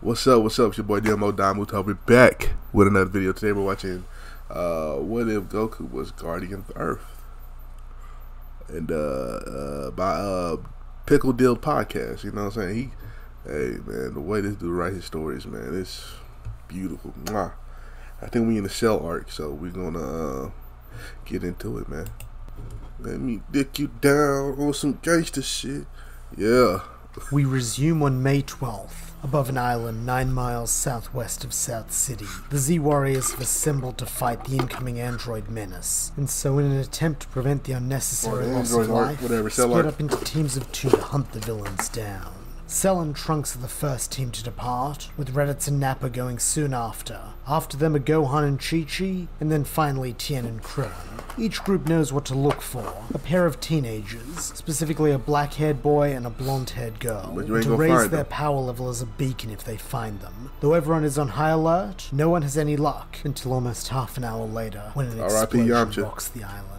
What's up? What's up? It's your boy Domuto. We're back with another video. Today we're watching What If Goku Was Guardian of Earth, and by Pickled Dill podcast. You know what I'm saying? Hey man, the way this dude writes his stories, man, it's beautiful. Mwah. I think we in the Cell arc, so we're gonna get into it, man. Let me dick you down on some gangster shit. Yeah. We resume on May 12th, above an island 9 miles southwest of South City. The Z-Warriors have assembled to fight the incoming android menace, and so in an attempt to prevent the unnecessary loss of life, split up into teams of 2 to hunt the villains down. Cell and Trunks are the first team to depart, with Raditz and Nappa going soon after. After them are Gohan and Chi-Chi, and then finally Tien and Krillin. Each group knows what to look for: a pair of teenagers, specifically a black-haired boy and a blonde-haired girl, and to raise their power level as a beacon if they find them. Though everyone is on high alert, no one has any luck until almost half an hour later, when an explosion rocks the island.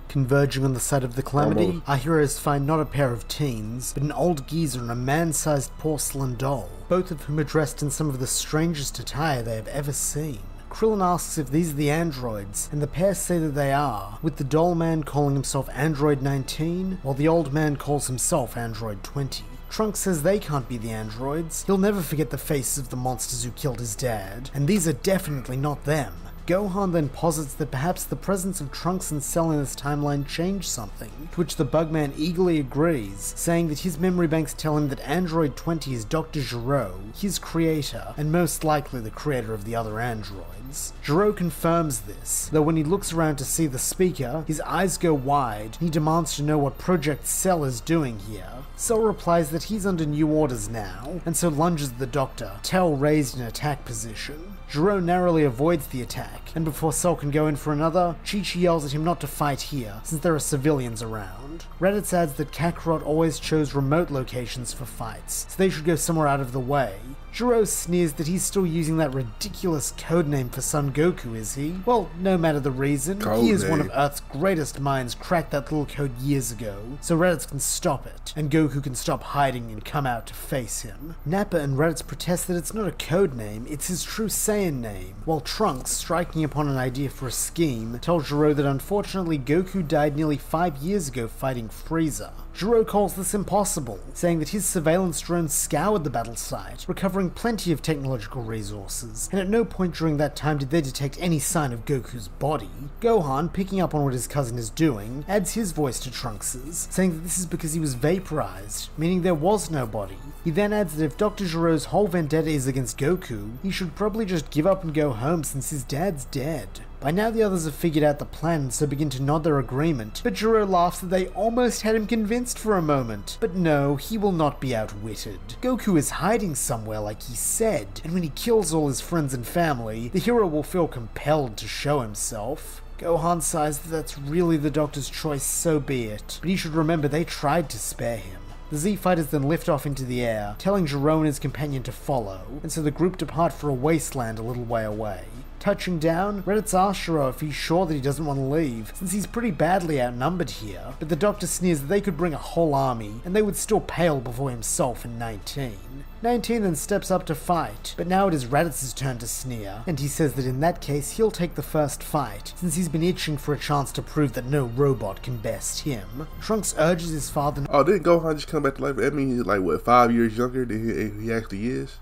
Converging on the site of the calamity, our heroes find not a pair of teens, but an old geezer and a man-sized porcelain doll, both of whom are dressed in some of the strangest attire they have ever seen. Krillin asks if these are the androids, and the pair say that they are, with the doll man calling himself Android 19, while the old man calls himself Android 20. Trunks says they can't be the androids. He'll never forget the faces of the monsters who killed his dad, and these are definitely not them. Gohan then posits that perhaps the presence of Trunks and Cell in this timeline changed something, to which the Bugman eagerly agrees, saying that his memory banks tell him that Android 20 is Dr. Gero, his creator, and most likely the creator of the other androids. Gero confirms this, though when he looks around to see the speaker, his eyes go wide, and he demands to know what Project Cell is doing here. Cell replies that he's under new orders now, and so lunges at the Doctor, tail raised in attack position. Gero narrowly avoids the attack, and before Cell can go in for another, Chi-Chi yells at him not to fight here, since there are civilians around. Raditz adds that Kakarot always chose remote locations for fights, so they should go somewhere out of the way. Gero sneers that he's still using that ridiculous codename for Son Goku, is he? Well, no matter the reason, he is one of Earth's greatest minds, cracked that little code years ago, so Raditz can stop it, and Goku can stop hiding and come out to face him. Nappa and Raditz protest that it's not a codename, it's his true Saiyan name, while Trunks, striking upon an idea for a scheme, tells Gero that unfortunately Goku died nearly 5 years ago fighting Frieza. Gero calls this impossible, saying that his surveillance drones scoured the battle site, recovering plenty of technological resources, and at no point during that time did they detect any sign of Goku's body. Gohan, picking up on what his cousin is doing, adds his voice to Trunks's, saying that this is because he was vaporized, meaning there was no body. He then adds that if Dr. Gero's whole vendetta is against Goku, he should probably just give up and go home since his dad's dead. By now the others have figured out the plan and so begin to nod their agreement, but Gero laughs that they almost had him convinced for a moment. But no, he will not be outwitted. Goku is hiding somewhere like he said, and when he kills all his friends and family, the hero will feel compelled to show himself. Gohan sighs that that's really the Doctor's choice, so be it, but he should remember they tried to spare him. The Z-Fighters then lift off into the air, telling Gero and his companion to follow, and so the group depart for a wasteland a little way away. Touching down, Raditz asks Gero if he's sure that he doesn't want to leave, since he's pretty badly outnumbered here, but the Doctor sneers that they could bring a whole army, and they would still pale before himself and 19. 19 then steps up to fight, but now it is Raditz's turn to sneer, and he says that in that case he'll take the first fight, since he's been itching for a chance to prove that no robot can best him. Trunks urges his father— Oh, didn't Gohan just come back to life? I mean, he's like, what, 5 years younger than he actually is?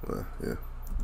Well, yeah.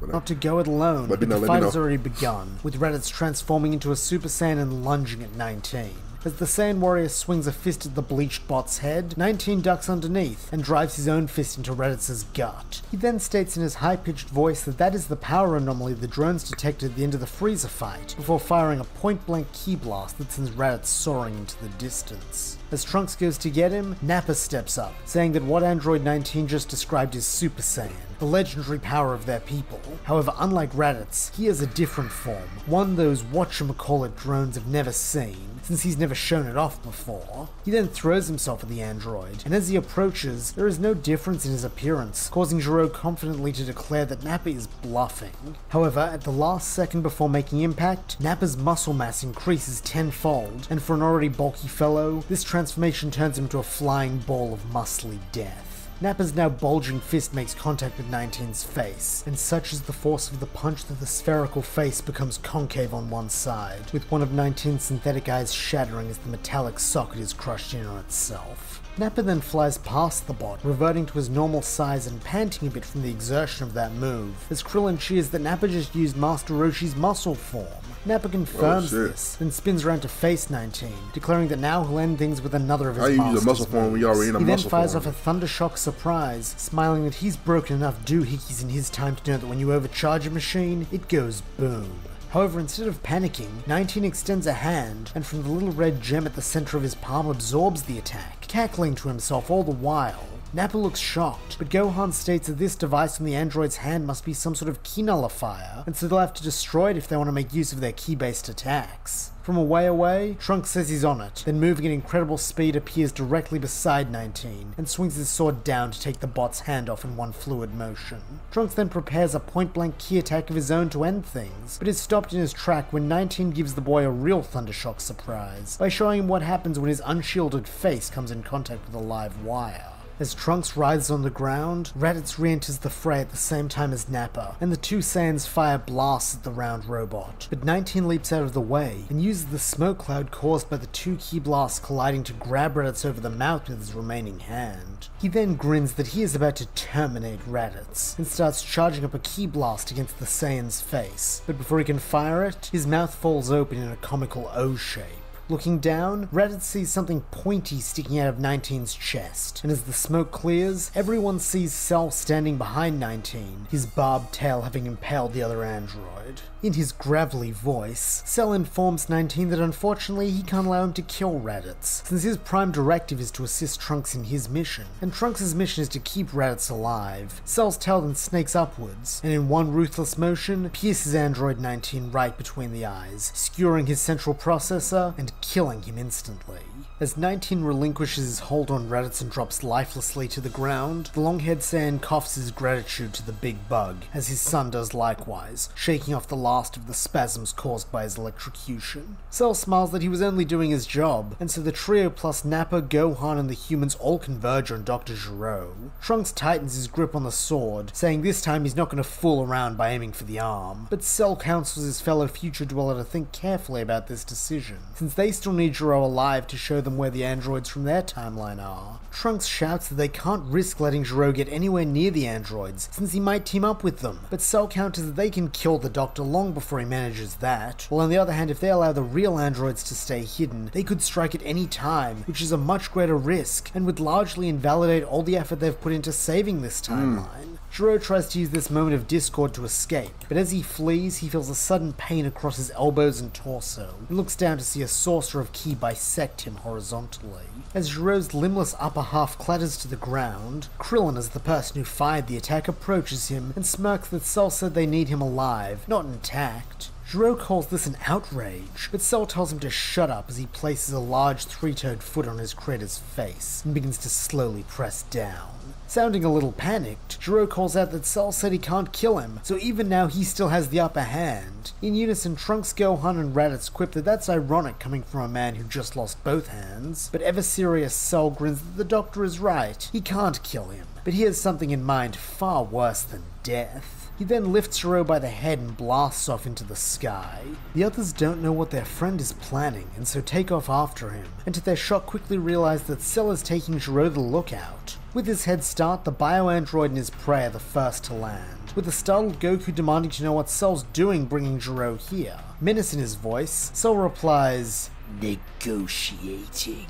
Not to go it alone, but the fight has already begun, with Raditz transforming into a Super Saiyan and lunging at 19. As the Saiyan warrior swings a fist at the bleached bot's head, 19 ducks underneath and drives his own fist into Raditz's gut. He then states in his high-pitched voice that that is the power anomaly the drones detected at the end of the Frieza fight, before firing a point-blank ki blast that sends Raditz soaring into the distance. As Trunks goes to get him, Nappa steps up, saying that what Android 19 just described is Super Saiyan, the legendary power of their people. However, unlike Raditz, he has a different form, one those whatchamacallit drones have never seen, since he's never shown it off before. He then throws himself at the android, and as he approaches, there is no difference in his appearance, causing Gero confidently to declare that Nappa is bluffing. However, at the last second before making impact, Nappa's muscle mass increases tenfold, and for an already bulky fellow, this transformation turns him into a flying ball of muscly death. Nappa's now bulging fist makes contact with 19's face, and such is the force of the punch that the spherical face becomes concave on one side, with one of 19's synthetic eyes shattering as the metallic socket is crushed in on itself. Nappa then flies past the bot, reverting to his normal size and panting a bit from the exertion of that move, as Krillin cheers that Nappa just used Master Roshi's muscle form. Nappa confirms this, then spins around to face 19, declaring that now he'll end things with another of his master's use a muscle form when you're already in a muscle form? He then fires off a Thundershock surprise, smiling that he's broken enough doohickeys in his time to know that when you overcharge a machine, it goes boom. However, instead of panicking, 19 extends a hand, and from the little red gem at the center of his palm absorbs the attack, cackling to himself all the while. Nappa looks shocked, but Gohan states that this device on the android's hand must be some sort of key nullifier, and so they'll have to destroy it if they want to make use of their key-based attacks. From a way away, Trunks says he's on it, then moving at incredible speed appears directly beside 19, and swings his sword down to take the bot's hand off in one fluid motion. Trunks then prepares a point-blank key attack of his own to end things, but is stopped in his track when 19 gives the boy a real Thundershock surprise, by showing him what happens when his unshielded face comes in contact with a live wire. As Trunks writhes on the ground, Raditz re-enters the fray at the same time as Nappa, and the two Saiyans fire blasts at the round robot. But 19 leaps out of the way, and uses the smoke cloud caused by the two key blasts colliding to grab Raditz over the mouth with his remaining hand. He then grins that he is about to terminate Raditz, and starts charging up a key blast against the Saiyan's face, but before he can fire it, his mouth falls open in a comical O shape. Looking down, Raditz sees something pointy sticking out of 19's chest, and as the smoke clears, everyone sees Cell standing behind 19, his barbed tail having impaled the other android. In his gravelly voice, Cell informs 19 that unfortunately he can't allow him to kill Raditz, since his prime directive is to assist Trunks in his mission, and Trunks' mission is to keep Raditz alive. Cell's tail then snakes upwards, and in one ruthless motion, pierces android 19 right between the eyes, skewering his central processor and killing him instantly. As 19 relinquishes his hold on Raditz and drops lifelessly to the ground, the long-haired Saiyan coughs his gratitude to the big bug, as his son does likewise, shaking off the last of the spasms caused by his electrocution. Cell smiles that he was only doing his job, and so the trio plus Nappa, Gohan, and the humans all converge on Dr. Gero. Trunks tightens his grip on the sword, saying this time he's not going to fool around by aiming for the arm, but Cell counsels his fellow future dweller to think carefully about this decision, since they still need Gero alive to show them where the androids from their timeline are. Trunks shouts that they can't risk letting Gero get anywhere near the androids, since he might team up with them, but Cell counters that they can kill the Doctor long before he manages that, while on the other hand, if they allow the real androids to stay hidden, they could strike at any time, which is a much greater risk, and would largely invalidate all the effort they've put into saving this timeline. Gero tries to use this moment of discord to escape, but as he flees, he feels a sudden pain across his elbows and torso, and looks down to see a saucer of ki bisect him horizontally. As Gero's limbless upper half clatters to the ground, Krillin, as the person who fired the attack, approaches him and smirks that Cell said they need him alive, not intact. Gero calls this an outrage, but Cell tells him to shut up as he places a large three-toed foot on his creator's face and begins to slowly press down. Sounding a little panicked, Gero calls out that Cell said he can't kill him, so even now he still has the upper hand. In unison, Trunks, Gohan, and Raditz quip that that's ironic coming from a man who just lost both hands, but ever-serious Cell grins that the Doctor is right, he can't kill him, but he has something in mind far worse than death. He then lifts Gero by the head and blasts off into the sky. The others don't know what their friend is planning, and so take off after him, and to their shock quickly realize that Cell is taking Gero to the lookout. With his head start, the bio-android and his prey are the first to land, with a startled Goku demanding to know what Cell's doing bringing Gero here. Menace in his voice, Cell replies, "Negotiating,"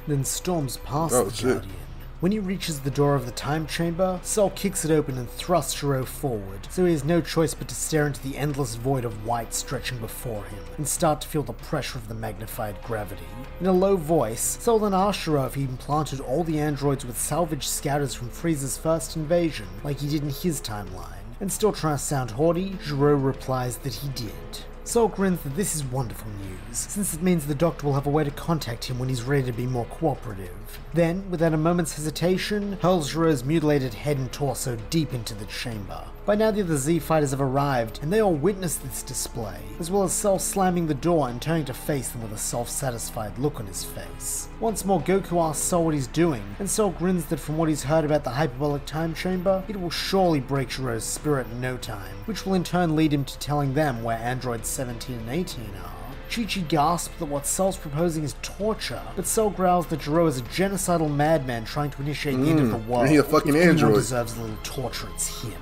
then storms past the Guardian. When he reaches the door of the time chamber, Cell kicks it open and thrusts Gero forward, so he has no choice but to stare into the endless void of white stretching before him, and start to feel the pressure of the magnified gravity. In a low voice, Cell then asks Gero if he implanted all the androids with salvaged scouters from Frieza's first invasion, like he did in his timeline, and still trying to sound haughty, Gero replies that he did. Sol grins that this is wonderful news, since it means the doctor will have a way to contact him when he's ready to be more cooperative. Then, without a moment's hesitation, hurls Giroux's mutilated head and torso deep into the chamber. By now the other Z fighters have arrived, and they all witness this display, as well as Sol slamming the door and turning to face them with a self-satisfied look on his face. Once more, Goku asks Sol what he's doing, and Sol grins that from what he's heard about the hyperbolic time chamber, it will surely break Giroux's spirit in no time, which will in turn lead him to telling them where androids 17 and 18 are. Chi-Chi gasps that what Sol's proposing is torture, but Sol growls that Giroux is a genocidal madman trying to initiate the end of the world. He a fucking if anyone android. deserves a little torture, it's him.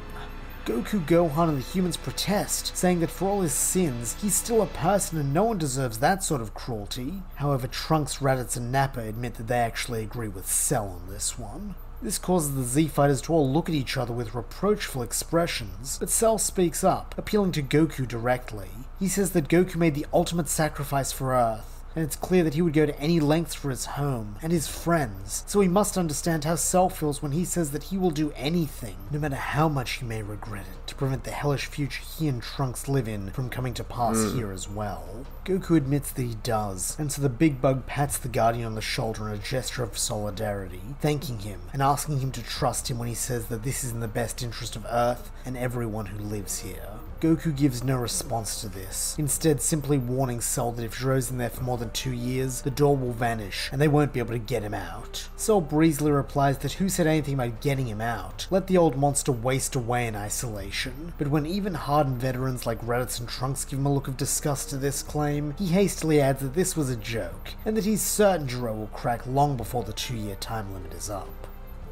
Goku, Gohan, and the humans protest, saying that for all his sins, he's still a person and no one deserves that sort of cruelty. However, Trunks, Raditz, and Nappa admit that they actually agree with Cell on this one. This causes the Z-Fighters to all look at each other with reproachful expressions, but Cell speaks up, appealing to Goku directly. He says that Goku made the ultimate sacrifice for Earth, and it's clear that he would go to any lengths for his home and his friends, so he must understand how Cell feels when he says that he will do anything, no matter how much he may regret it, to prevent the hellish future he and Trunks live in from coming to pass here as well. Goku admits that he does, and so the big bug pats the Guardian on the shoulder in a gesture of solidarity, thanking him and asking him to trust him when he says that this is in the best interest of Earth and everyone who lives here. Goku gives no response to this, instead simply warning Cell that if Giroux's in there for more than 2 years, the door will vanish and they won't be able to get him out. Cell breezily replies that who said anything about getting him out? Let the old monster waste away in isolation. But when even hardened veterans like Raditz and Trunks give him a look of disgust to this claim, he hastily adds that this was a joke, and that he's certain Giroux will crack long before the 2-year time limit is up.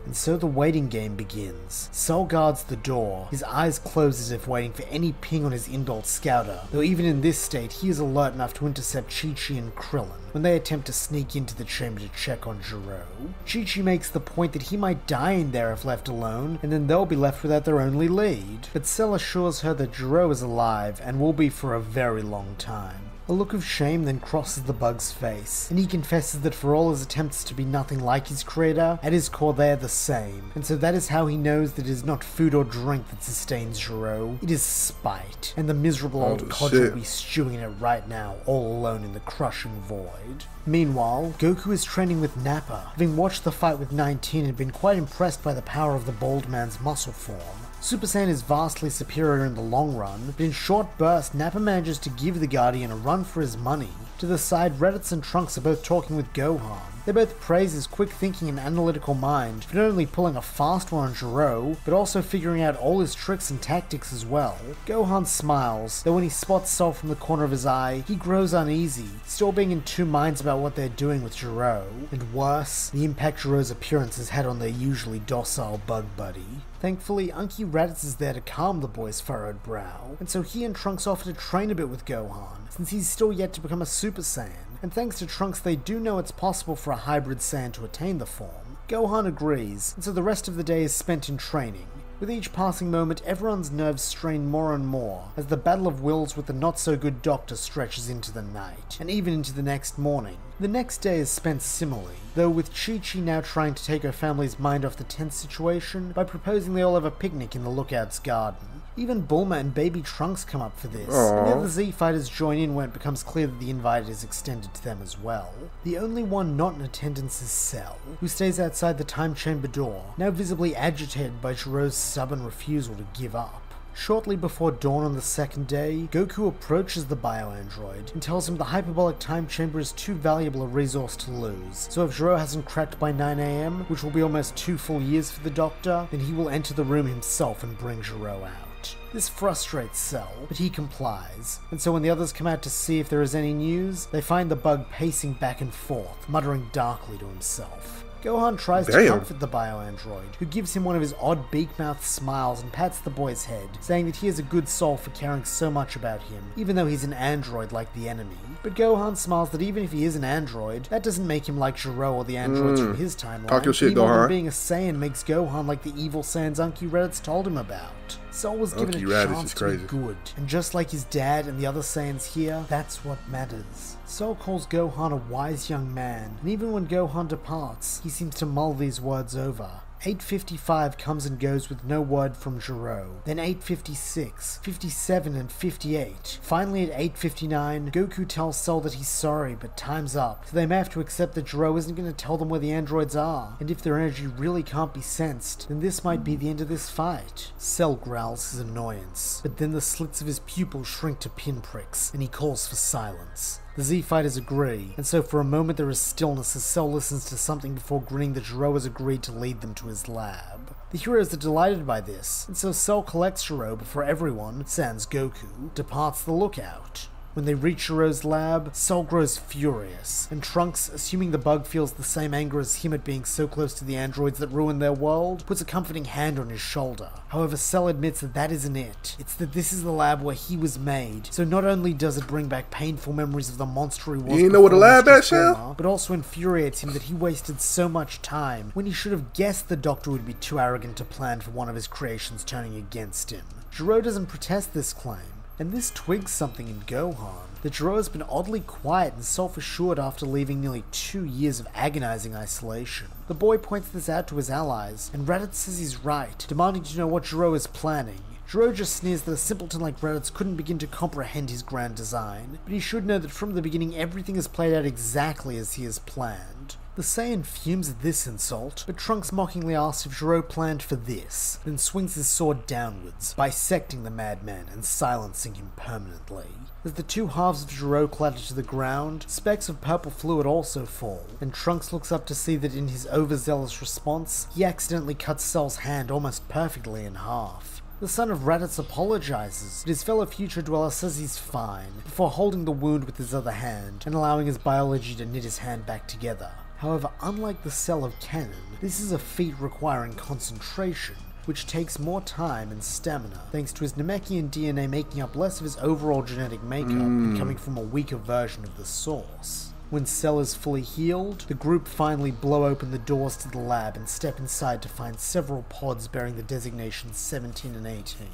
And so the waiting game begins. Cell guards the door, his eyes closed as if waiting for any ping on his inbuilt scouter, though even in this state he is alert enough to intercept Chi-Chi and Krillin when they attempt to sneak into the chamber to check on Giroux. Chi-Chi makes the point that he might die in there if left alone, and then they'll be left without their only lead. But Cell assures her that Giroux is alive and will be for a very long time. A look of shame then crosses the bug's face, and he confesses that for all his attempts to be nothing like his creator, at his core they are the same, and so that is how he knows that it is not food or drink that sustains Giroux, it is spite, and the miserable old cod will be stewing in it right now, all alone in the crushing void. Meanwhile, Goku is training with Nappa, having watched the fight with 19 and been quite impressed by the power of the bald man's muscle form. Super Saiyan is vastly superior in the long run, but in short bursts, Nappa manages to give the Guardian a run for his money. To the side, Raditz and Trunks are both talking with Gohan. They both praise his quick thinking and analytical mind for not only pulling a fast one on Giroux, but also figuring out all his tricks and tactics as well. Gohan smiles, though when he spots Cell from the corner of his eye, he grows uneasy, still being in two minds about what they're doing with Giroux, and worse, the impact Giroux's appearance has had on their usually docile bug buddy. Thankfully, Unky Raditz is there to calm the boy's furrowed brow, and so he and Trunks offer to train a bit with Gohan, since he's still yet to become a Super Saiyan, and thanks to Trunks they do know it's possible for a hybrid Saiyan to attain the form. Gohan agrees, and so the rest of the day is spent in training. With each passing moment, everyone's nerves strain more and more, as the battle of wills with the not-so-good doctor stretches into the night, and even into the next morning. The next day is spent similarly, though with Chi-Chi now trying to take her family's mind off the tense situation by proposing they all have a picnic in the Lookout's garden. Even Bulma and baby Trunks come up for this, and the other Z-Fighters join in when it becomes clear that the invite is extended to them as well. The only one not in attendance is Cell, who stays outside the time chamber door, now visibly agitated by Giroux's stubborn refusal to give up. Shortly before dawn on the second day, Goku approaches the bioandroid and tells him the hyperbolic time chamber is too valuable a resource to lose, so if Giroux hasn't cracked by 9 AM, which will be almost 2 full years for the Doctor, then he will enter the room himself and bring Giroux out. This frustrates Cell, but he complies, and so when the others come out to see if there is any news, they find the bug pacing back and forth, muttering darkly to himself. Gohan tries to comfort the bioandroid, who gives him one of his odd beak-mouthed smiles and pats the boy's head, saying that he has a good soul for caring so much about him, even though he's an android like the enemy. But Gohan smiles that even if he is an android, that doesn't make him like Giroux or the androids from his timeline. Talk your shit, even Gohan. being a Saiyan makes Gohan like the evil Saiyans Unky Raditz told him about. Cell was given Unky a Raditz chance is to be crazy. good, and just like his dad and the other Saiyans here, that's what matters. Cell calls Gohan a wise young man, and even when Gohan departs, he seems to mull these words over, 8:55 comes and goes with no word from Gero. Then 8:56, 57 and 58. Finally at 8:59, Goku tells Cell that he's sorry, but time's up, so they may have to accept that Gero isn't going to tell them where the androids are, and if their energy really can't be sensed, then this might be the end of this fight. Cell growls his annoyance, but then the slits of his pupils shrink to pinpricks, and he calls for silence. The Z-Fighters agree, and so for a moment there is stillness as Cell listens to something before grinning that Gero has agreed to lead them to his lab. The heroes are delighted by this, and so Cell collects Gero before everyone, sans Goku, departs the lookout. When they reach Gero's lab, Cell grows furious, and Trunks, assuming the bug feels the same anger as him at being so close to the androids that ruined their world, puts a comforting hand on his shoulder. However, Cell admits that that isn't it. It's that this is the lab where he was made, so not only does it bring back painful memories of the monster he was, you ain't know what a lab at, Shell? But also infuriates him that he wasted so much time when he should have guessed the Doctor would be too arrogant to plan for one of his creations turning against him. Gero doesn't protest this claim, and this twigs something in Gohan, that Gero has been oddly quiet and self-assured after leaving nearly 2 years of agonizing isolation. The boy points this out to his allies, and Raditz says he's right, demanding to know what Gero is planning. Gero just sneers that a simpleton like Raditz couldn't begin to comprehend his grand design, but he should know that from the beginning everything is played out exactly as he has planned. The Saiyan fumes at this insult, but Trunks mockingly asks if Gero planned for this, then swings his sword downwards, bisecting the madman and silencing him permanently. As the two halves of Gero clatter to the ground, specks of purple fluid also fall, and Trunks looks up to see that in his overzealous response, he accidentally cuts Cell's hand almost perfectly in half. The son of Raditz apologizes, but his fellow future dweller says he's fine, before holding the wound with his other hand, and allowing his biology to knit his hand back together. However, unlike the Cell of canon, this is a feat requiring concentration, which takes more time and stamina, thanks to his Namekian DNA making up less of his overall genetic makeup and coming from a weaker version of the source. When Cell is fully healed, the group finally blow open the doors to the lab and step inside to find several pods bearing the designations 17 and 18.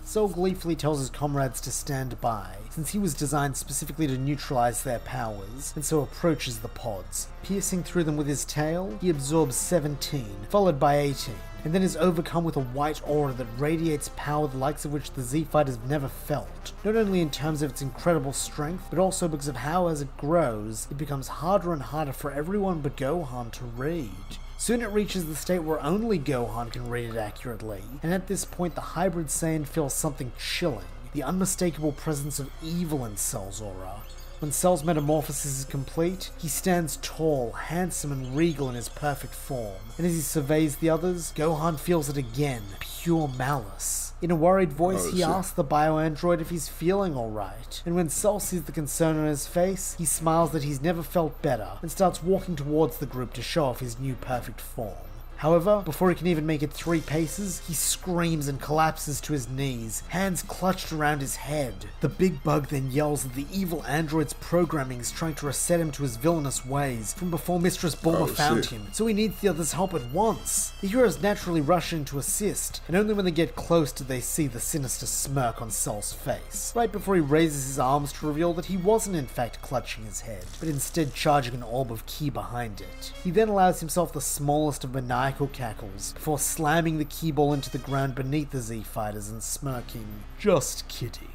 Cell gleefully tells his comrades to stand by, since he was designed specifically to neutralize their powers, and so approaches the pods. Piercing through them with his tail, he absorbs 17, followed by 18, and then is overcome with a white aura that radiates power the likes of which the Z-Fighters have never felt, not only in terms of its incredible strength, but also because of how, as it grows, it becomes harder and harder for everyone but Gohan to read. Soon it reaches the state where only Gohan can read it accurately, and at this point the hybrid Saiyan feels something chilling, the unmistakable presence of evil in Cell's aura. When Cell's metamorphosis is complete, he stands tall, handsome and regal in his perfect form, and as he surveys the others, Gohan feels it again, pure malice. In a worried voice, he asks the bioandroid if he's feeling alright, and when Cell sees the concern on his face, he smiles that he's never felt better, and starts walking towards the group to show off his new perfect form. However, before he can even make it 3 paces, he screams and collapses to his knees, hands clutched around his head. The big bug then yells that the evil android's programming is trying to reset him to his villainous ways from before Mistress Bulma found him, so he needs the others' help at once. The heroes naturally rush in to assist, and only when they get close do they see the sinister smirk on Cell's face, right before he raises his arms to reveal that he wasn't in fact clutching his head, but instead charging an orb of ki behind it. He then allows himself the smallest of maniacal cackles, before slamming the ki ball into the ground beneath the Z-Fighters and smirking, "Just kidding."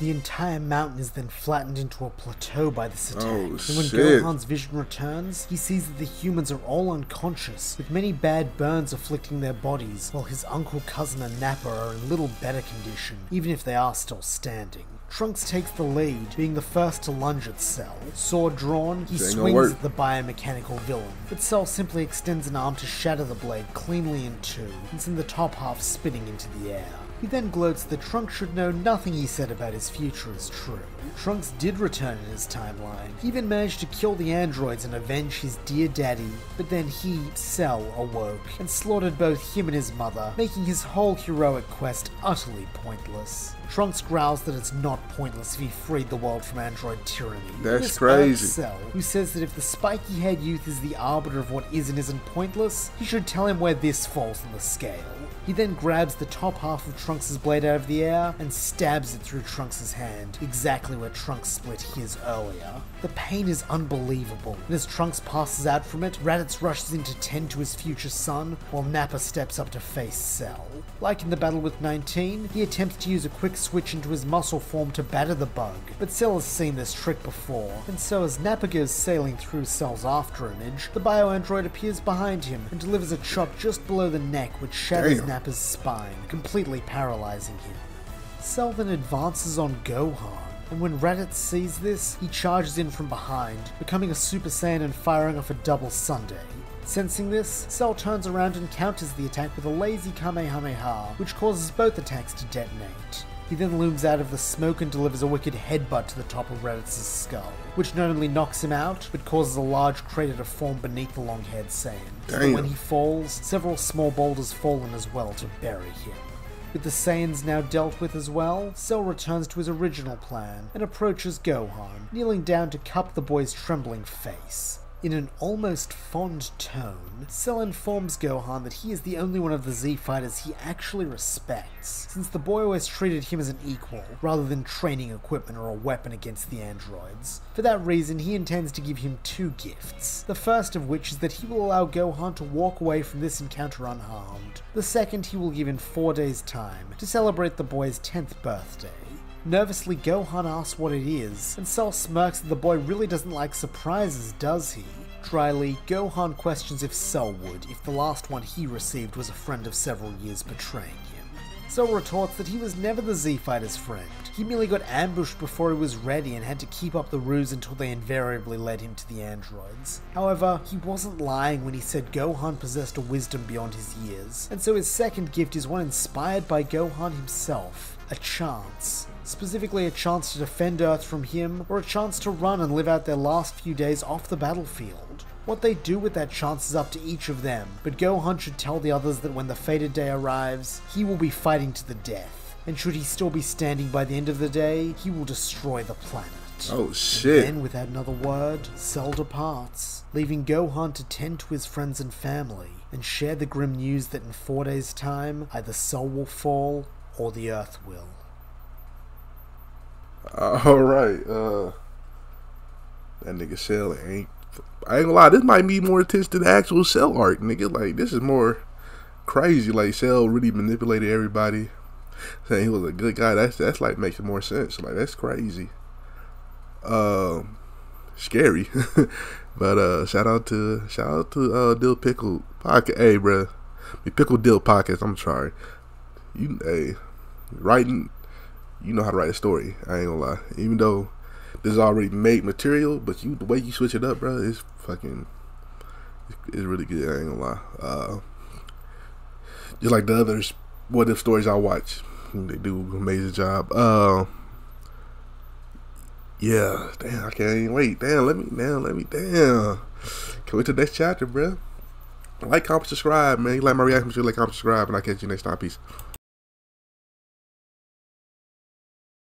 The entire mountain is then flattened into a plateau by this attack, and when Gohan's vision returns, he sees that the humans are all unconscious, with many bad burns afflicting their bodies, while his uncle, cousin and Nappa are in little better condition, even if they are still standing. Trunks takes the lead, being the first to lunge at Cell. Sword drawn, he swings at the biomechanical villain, but Cell simply extends an arm to shatter the blade cleanly in two, and send the top half spinning into the air. He then gloats that Trunks should know nothing he said about his future is true. Trunks did return in his timeline. He even managed to kill the androids and avenge his dear daddy, but then he, Cell, awoke and slaughtered both him and his mother, making his whole heroic quest utterly pointless. Trunks growls that it's not pointless if he freed the world from android tyranny. That's crazy. Cell, who says that if the spiky-haired youth is the arbiter of what is and isn't pointless, he should tell him where this falls on the scale. He then grabs the top half of Trunks' blade out of the air and stabs it through Trunks' Raditz' hand, exactly where Trunks split his earlier. The pain is unbelievable, and as Trunks passes out from it, Raditz rushes in to tend to his future son, while Nappa steps up to face Cell. Like in the battle with 19, he attempts to use a quick switch into his muscle form to batter the bug, but Cell has seen this trick before, and so as Nappa goes sailing through Cell's afterimage, the bioandroid appears behind him and delivers a chop just below the neck which shatters Nappa's spine, completely paralyzing him. Cell then advances on Gohan, and when Raditz sees this, he charges in from behind, becoming a Super Saiyan and firing off a double Sunday. Sensing this, Cell turns around and counters the attack with a lazy Kamehameha, which causes both attacks to detonate. He then looms out of the smoke and delivers a wicked headbutt to the top of Raditz's skull, which not only knocks him out, but causes a large crater to form beneath the long-haired Saiyan. So that when he falls, several small boulders fall in as well to bury him. With the Saiyans now dealt with as well, Cell returns to his original plan and approaches Gohan, kneeling down to cup the boy's trembling face. In an almost fond tone, Cell informs Gohan that he is the only one of the Z fighters he actually respects, since the boy always treated him as an equal, rather than training equipment or a weapon against the androids. For that reason, he intends to give him 2 gifts, the first of which is that he will allow Gohan to walk away from this encounter unharmed. The second he will give in 4 days' time, to celebrate the boy's 10th birthday. Nervously, Gohan asks what it is, and Cell smirks that the boy really doesn't like surprises, does he? Dryly, Gohan questions if Cell would, if the last one he received was a friend of several years betraying him. Cell retorts that he was never the Z-Fighter's friend. He merely got ambushed before he was ready and had to keep up the ruse until they invariably led him to the androids. However, he wasn't lying when he said Gohan possessed a wisdom beyond his years, and so his second gift is one inspired by Gohan himself, a chance. Specifically a chance to defend Earth from him, or a chance to run and live out their last few days off the battlefield. What they do with that chance is up to each of them, but Gohan should tell the others that when the fated day arrives, he will be fighting to the death, and should he still be standing by the end of the day, he will destroy the planet. Oh shit. And then, without another word, Cell departs, leaving Gohan to tend to his friends and family, and share the grim news that in 4 days' time, either Cell will fall, or the Earth will. Alright, that nigga Cell ain't... I ain't gonna lie, this might be more intense than the actual Cell arc, nigga. Like, this is more crazy. Like, Cell really manipulated everybody, saying he was a good guy. That's like, makes more sense. Like, that's crazy. Scary. But, shout out to Dill Pickled Podcast. Hey, bruh. Pickled Dill Podcast, I'm sorry. Hey, writing... You know how to write a story. I ain't gonna lie. Even though this is already made material, but the way you switch it up, bro, it's fucking... It's really good. I ain't gonna lie. Just like the others, what if stories I watch, they do an amazing job. Yeah, damn, I can't even wait. Damn, let me. Can't wait till the next chapter, bro. Like, comment, subscribe, man. You like my reaction, like, comment, subscribe, and I'll catch you next time. Peace.